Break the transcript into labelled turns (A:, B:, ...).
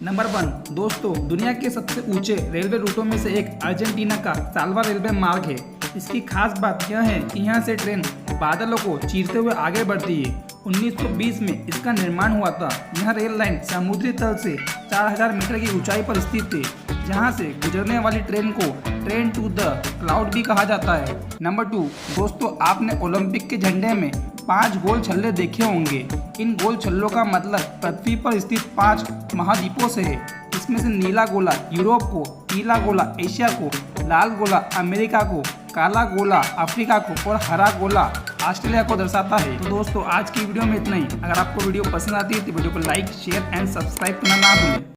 A: Number 1 दोस्तों, दुनिया के सबसे ऊंचे रेलवे रूटों में से एक अर्जेंटीना का साल्वा रेलवे मार्ग है। इसकी खास बात यह है कि यहाँ से ट्रेन बादलों को चीरते हुए आगे बढ़ती है। 1920 में इसका निर्माण हुआ था। यह रेल लाइन समुद्री तल से 4000 मीटर की ऊंचाई पर स्थित है, जहाँ से गुजरने वाली ट्रेन को ट्रेन टू द क्लाउड भी कहा जाता है। नंबर 2 दोस्तों, आपने ओलंपिक के झंडे में 5 गोल छल्ले देखे होंगे। इन गोल छल्लों का मतलब पृथ्वी पर स्थित 5 महाद्वीपों से है। इसमें से नीला गोला यूरोप को, पीला गोला एशिया को, लाल गोला अमेरिका को, काला गोला अफ्रीका को और हरा गोला ऑस्ट्रेलिया को दर्शाता है। तो दोस्तों, आज की वीडियो में इतना ही। अगर आपको वीडियो पसंद आती है तो वीडियो को लाइक, शेयर एंड सब्सक्राइब करना ना भूलें।